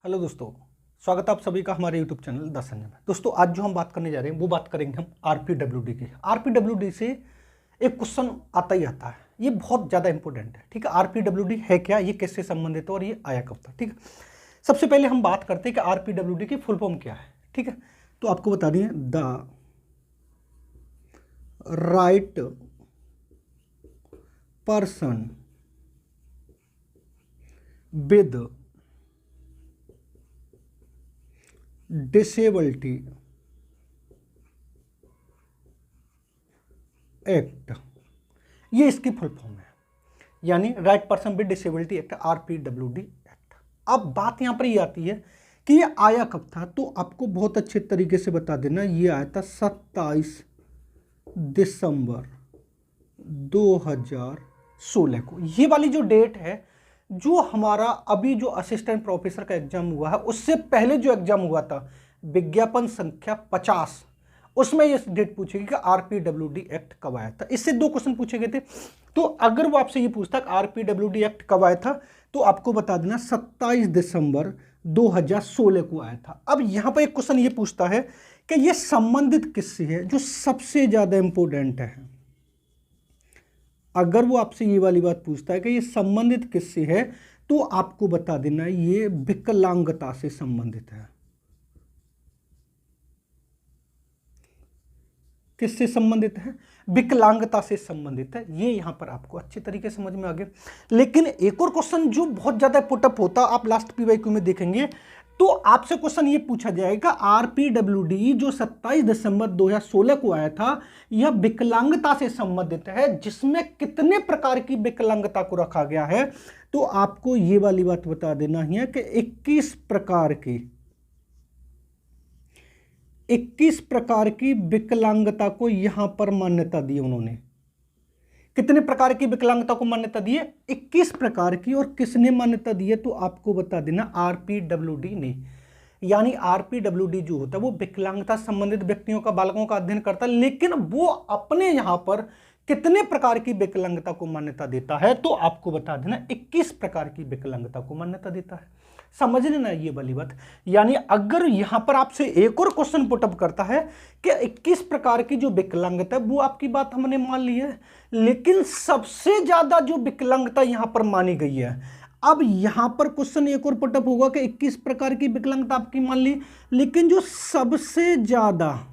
Hello दोस्तों, स्वागत है आप सभी का हमारे यूट्यूब चैनल द संजय में। दोस्तों आज जो हम बात करने जा रहे हैं वो बात करेंगे हम आरपीडब्ल्यूडी की। आरपीडब्ल्यूडी से एक क्वेश्चन आता ही आता है, ये बहुत ज़्यादा इंपॉर्टेंट है। ठीक है, आरपीडब्ल्यूडी है क्या, ये किससे संबंधित है और ये आया कब था। ठीक है, सबसे पहले हम बात करते हैं कि आरपीडब्ल्यूडी की फुल फॉर्म क्या है। ठीक है, तो आपको बता दें the right person with disability act, ये इसकी फुल फॉर्म है, यानी right person with disability act, RPWD act. अब बात यहां पर ये आती है कि ये आया कब था, तो आपको बहुत अच्छे तरीके से बता देना, ये आया था 27 दिसंबर 2016 को। ये वाली जो डेट है, जो हमारा अभी जो असिस्टेंट प्रोफेसर का एग्जाम हुआ है उससे पहले जो एग्जाम हुआ था विज्ञापन संख्या 50, उसमें ये डेट पूछेगी कि आरपीडब्ल्यूडी एक्ट कब आया था। इससे दो क्वेश्चन पूछे गए थे, तो अगर वो आपसे ये पूछता कि आरपीडब्ल्यूडी एक्ट कब आया था, तो आपको बता देना 27 दिसंबर 2016 को आया था। अब यहां पर एक क्वेश्चन ये पूछता है कि ये संबंधित किससे है, जो सबसे ज्यादा इंपॉर्टेंट है। अगर वो आपसे ये वाली बात पूछता है कि ये संबंधित किससे है, तो आपको बता देना ये विकलांगता से संबंधित है। किससे संबंधित है? विकलांगता से संबंधित है। ये यहां पर आपको अच्छे तरीके से समझ में आ गया। लेकिन एक और क्वेश्चन जो बहुत ज्यादा पुटअप होता, आप लास्ट पीवाईक्यू में देखेंगे, तो आपसे क्वेश्चन ये पूछा जाएगा आरपीडब्ल्यूडी जो 27 दिसंबर 2016 को आया था, यह विकलांगता से संबंधित है, जिसमें कितने प्रकार की विकलांगता को रखा गया है। तो आपको ये वाली बात बता देना है कि 21 प्रकार की विकलांगता को यहां पर मान्यता दी उन्होंने। कितने प्रकार की विकलांगता को मान्यता दी है? 21 प्रकार की। और किसने मान्यता दी है? तो आपको बता देना आरपीडब्ल्यूडी ने। यानी आरपीडब्ल्यूडी जो होता है वो विकलांगता संबंधित व्यक्तियों का, बालकों का अध्ययन करता है, लेकिन वो अपने यहां पर कितने प्रकार की विकलांगता को मान्यता देता है, तो आपको बता देना 21 प्रकार की विकलांगता को मान्यता देता है। समझ लेना ये वाली बात। यानी अगर यहां पर आपसे एक और क्वेश्चन पुटअप करता है कि 21 प्रकार की जो विकलांगता है, वो आपकी बात हमने मान ली है, लेकिन सबसे ज्यादा जो विकलांगता यहां पर मानी गई है, अब यहां पर क्वेश्चन एक और पुटअप होगा कि 21 प्रकार की विकलांगता आपकी मान ली, लेकिन जो सबसे ज्यादा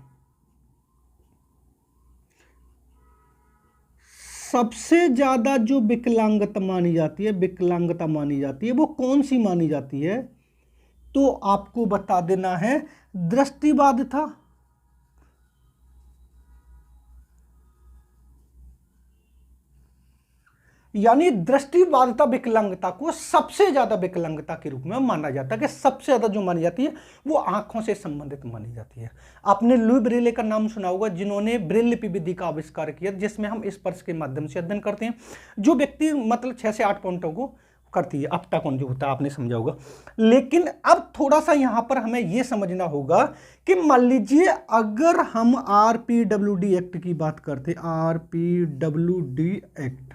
जो विकलांगता मानी जाती है, वो कौन सी मानी जाती है? तो आपको बता देना है दृष्टिबाधिता, यानी दृष्टिबाधिता विकलांगता को सबसे ज्यादा विकलांगता के रूप में माना जाता है, कि सबसे ज्यादा जो मानी जाती है वो आंखों से संबंधित मानी जाती है। आपने लुई ब्रेले का नाम सुना होगा, जिन्होंने ब्रेल लिपि विधि का आविष्कार किया, जिसमें हम स्पर्श के माध्यम से अध्ययन करते हैं। जो व्यक्ति मतलब 6 से 8 पॉइंटों को करती है, ऑप्टाकॉन जो होता है, आपने समझा होगा। लेकिन अब थोड़ा सा यहां पर हमें यह समझना होगा कि मान लीजिए अगर हम आरपीडब्ल्यूडी एक्ट की बात करते, आरपीडब्ल्यूडी एक्ट,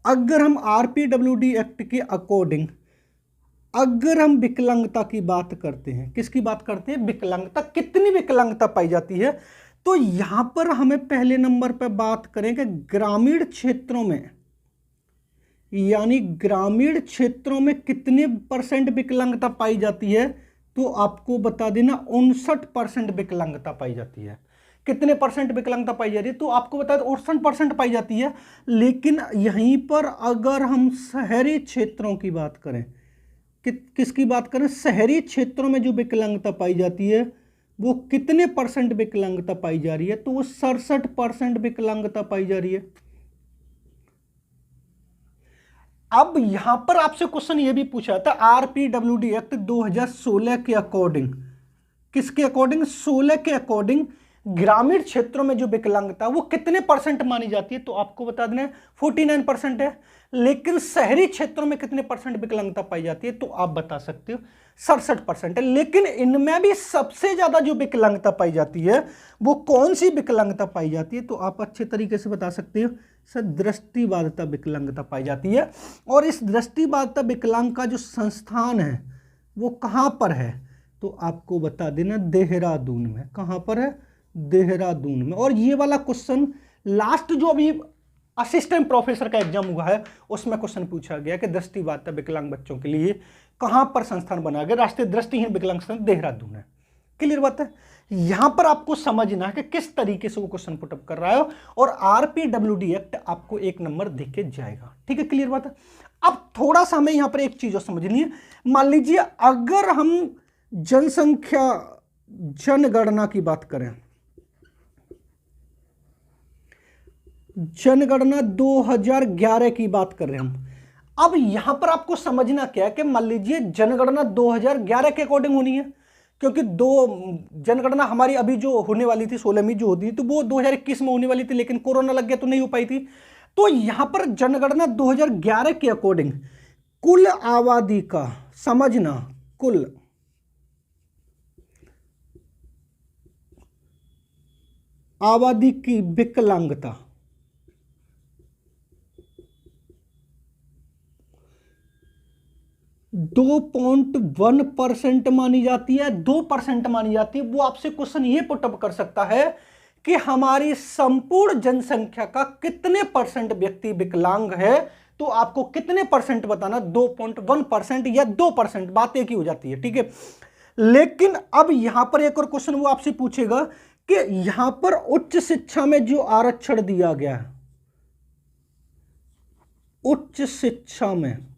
अगर हम आरपीडब्ल्यूडी एक्ट के अकॉर्डिंग अगर हम विकलांगता की बात करते हैं, किसकी बात करते हैं? विकलांगता। कितनी विकलांगता पाई जाती है? तो यहां पर हमें पहले नंबर पर बात करें कि ग्रामीण क्षेत्रों में, यानी ग्रामीण क्षेत्रों में कितने % विकलांगता पाई जाती है? तो आपको बता देना 59% विकलांगता पाई जाती है। कितने % विकलांगता पाई जा रही है? तो आपको बता दें 68% पाई जाती है। लेकिन यहीं पर अगर हम शहरी क्षेत्रों की बात करें, किसकी बात करें? शहरी क्षेत्रों में जो विकलांगता पाई जाती है वो कितने % विकलांगता पाई जा रही है? तो वो 67% विकलांगता पाई जा रही है। अब यहां पर आपसे क्वेश्चन ये भी पूछा था, आरपीडब्ल्यूडी एक्ट 2016 के अकॉर्डिंग, किसके अकॉर्डिंग? 16 के अकॉर्डिंग ग्रामीण क्षेत्रों में जो विकलांगता वो कितने % मानी जाती है? तो आपको बता देना 49% है। लेकिन शहरी क्षेत्रों में कितने % विकलांगता पाई जाती है? तो आप बता सकते हो 67% है। लेकिन इनमें भी सबसे ज्यादा जो विकलांगता पाई जाती है वो कौन सी विकलांगता पाई जाती है? तो आप अच्छे तरीके से बता सकते हो सर दृष्टिबाधिता विकलांगता पाई जाती है। और इस दृष्टिबाधिता विकलांग का जो संस्थान है वो कहाँ पर है, तो आपको बता देना देहरादून में। कहाँ पर है, देहरादून में। और ये वाला क्वेश्चन लास्ट जो अभी असिस्टेंट प्रोफेसर का एग्जाम हुआ है उसमें क्वेश्चन पूछा गया कि दृष्टिबाधिता विकलांग बच्चों के लिए कहां पर संस्थान बना गया, राष्ट्रीय दृष्टिहीन विकलांग संस्थान देहरादून है। क्लियर बात है। यहां पर आपको समझना है कि किस तरीके से वो क्वेश्चन पुटअप कर रहा है, और आरपीडब्ल्यूडी एक्ट आपको 1 नंबर देके जाएगा। ठीक है, क्लियर बात है। अब थोड़ा सा हमें यहां पर एक चीज और समझनी है। मान लीजिए अगर हम जनसंख्या जनगणना की बात करें, जनगणना 2011 की बात कर रहे हैं हम। अब यहां पर आपको समझना क्या है कि मान लीजिए जनगणना 2011 के अकॉर्डिंग होनी है, क्योंकि जनगणना हमारी अभी जो होने वाली थी 16वीं जो होती थी तो वो 2021 में होने वाली थी, लेकिन कोरोना लग गया तो नहीं हो पाई थी। तो यहां पर जनगणना 2011 के अकॉर्डिंग कुल आबादी का समझना, कुल आबादी की विकलांगता 2.1% मानी जाती है, 2% मानी जाती है। वो आपसे क्वेश्चन ये पुटअप कर सकता है कि हमारी संपूर्ण जनसंख्या का कितने परसेंट व्यक्ति विकलांग है, तो आपको कितने परसेंट बताना, 2.1% या 2%, बात एक ही हो जाती है। ठीक है, लेकिन अब यहां पर एक और क्वेश्चन वो आपसे पूछेगा कि यहां पर उच्च शिक्षा में जो आरक्षण दिया गया है, उच्च शिक्षा में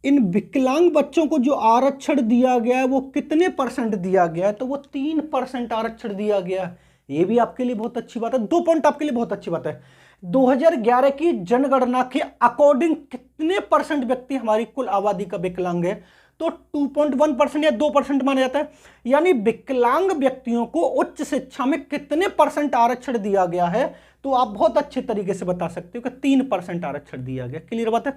इन विकलांग बच्चों को जो आरक्षण दिया गया है वो कितने परसेंट दिया गया है, तो वो 3% आरक्षण दिया गया है। ये भी आपके लिए बहुत अच्छी बात है, 2 पॉइंट आपके लिए बहुत अच्छी बात है। 2011 की जनगणना के अकॉर्डिंग कितने परसेंट व्यक्ति हमारी कुल आबादी का विकलांग है, तो 2.1% या 2% माना जाता है। यानी विकलांग व्यक्तियों को उच्च शिक्षा में कितने परसेंट आरक्षण दिया गया है, तो आप बहुत अच्छे तरीके से बता सकते हो कि 3% आरक्षण दिया गया। क्लियर बात है।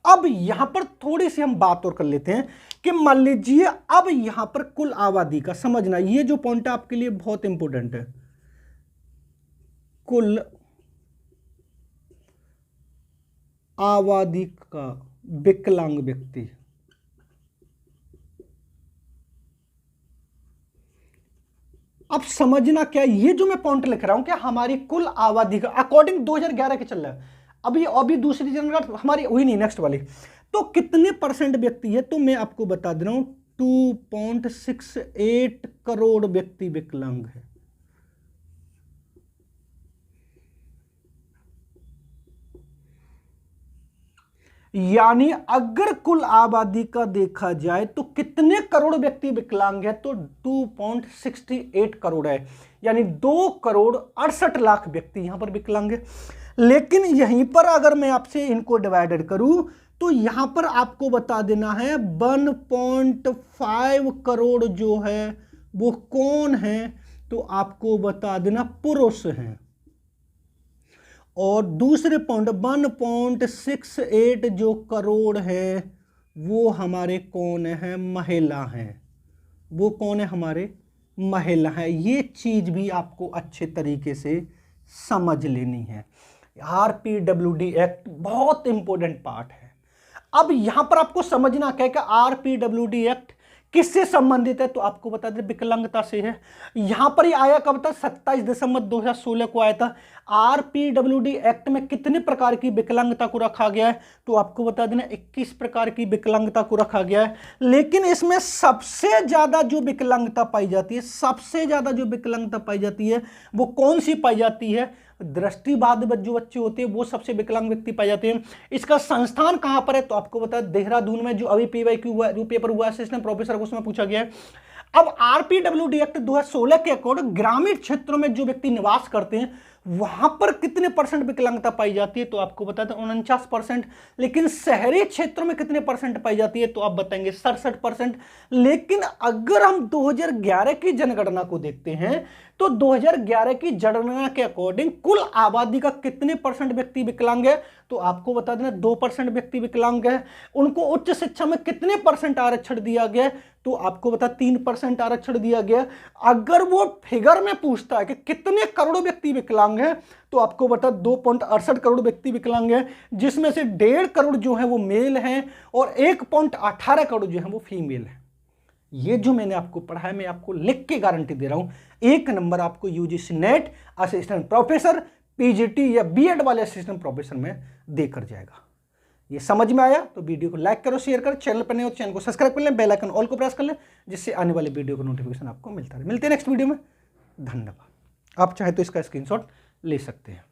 अब यहां पर थोड़ी सी हम बात और कर लेते हैं कि मान लीजिए अब यहां पर कुल आबादी का समझना, ये जो पॉइंट आपके लिए बहुत इंपॉर्टेंट है, कुल आबादी का विकलांग व्यक्ति, अब समझना क्या, ये जो मैं पॉइंट लिख रहा हूं क्या हमारी कुल आबादी का अकॉर्डिंग 2011 के चल रहा है, अभी दूसरी जनगणना हमारी हुई नहीं, नेक्स्ट वाली, तो कितने परसेंट व्यक्ति है, तो मैं आपको बता दे रहा हूं 2.68 करोड़ व्यक्ति विकलांग है। यानी अगर कुल आबादी का देखा जाए तो कितने करोड़ व्यक्ति विकलांग है, तो 2.68 करोड़ है। यानी 2,68,00,000 व्यक्ति यहां पर विकलांग है। लेकिन यहीं पर अगर मैं आपसे इनको डिवाइडेड करूं तो यहां पर आपको बता देना है 1.5 करोड़ जो है वो कौन है, तो आपको बता देना पुरुष हैं। और दूसरे पॉइंट 1.68 जो करोड़ है वो हमारे कौन है, महिला हैं। वो कौन है, हमारे महिला है। ये चीज भी आपको अच्छे तरीके से समझ लेनी है। आरपीडब्ल्यूडी एक्ट बहुत इंपॉर्टेंट पार्ट है। अब यहां पर आपको समझना क्या है कि आरपीडब्ल्यूडी एक्ट किससे संबंधित है, तो आपको बता दें विकलांगता से है। यहां पर ही आया कब था, 27 दिसंबर 2016 को आया था। आरपीडब्ल्यूडी एक्ट में कितने प्रकार की विकलांगता को रखा गया है, तो आपको बता देना 21 प्रकार की विकलांगता को रखा गया है। लेकिन इसमें सबसे ज्यादा जो विकलांगता पाई जाती है, सबसे ज्यादा जो विकलांगता पाई जाती है वो कौन सी पाई जाती है, दृष्टिबाधित जो बच्चे होते हैं वो सबसे विकलांग व्यक्ति पाए जाते हैं। इसका संस्थान कहां पर है, तो आपको बता देहरादून में, जो अभी पीवाईक्यू हुआ पेपर हुआ असिस्टेंट प्रोफेसर को उसमें पूछा गया है। अब आरपीडब्ल्यूडी एक्ट 2016 के अकॉर्डिंग ग्रामीण क्षेत्रों में जो व्यक्ति निवास करते हैं वहां पर कितने परसेंट विकलांगता पाई जाती है, तो आपको बता दें 49%। लेकिन शहरी क्षेत्रों में कितने परसेंट पाई जाती है, तो आप बताएंगे 67%। लेकिन अगर हम 2011 की जनगणना को देखते हैं तो 2011 की जनगणना के अकॉर्डिंग कुल आबादी का कितने % व्यक्ति विकलांग है? तो आपको बता देना 2% व्यक्ति विकलांग है। उनको उच्च शिक्षा में कितने % आरक्षण दिया गया? तो आपको बता 3% आरक्षण दिया गया। अगर वो फिगर में पूछता है कि कितने करोड़ व्यक्ति विकलांग है, तो आपको बता 2.68 करोड़ व्यक्ति विकलांग है, जिसमें से 1.5 करोड़ जो है वो मेल हैं और 1.18 करोड़ जो है वो फीमेल है। ये जो मैंने आपको पढ़ा है, मैं आपको लिख के गारंटी दे रहा हूं, 1 नंबर आपको UGC net assistant professor, PGT या बीएड वाले असिस्टेंट प्रोफेसर में देकर जाएगा। ये समझ में आया तो वीडियो को लाइक करो, शेयर करो, चैनल पर नए हो चैनल को सब्सक्राइब कर लें, बेल आइकन ऑल को प्रेस कर लें, जिससे आने वाले वीडियो का नोटिफिकेशन आपको मिलता रहे। मिलते हैं नेक्स्ट वीडियो में। धन्यवाद। आप चाहे तो इसका स्क्रीनशॉट ले सकते हैं।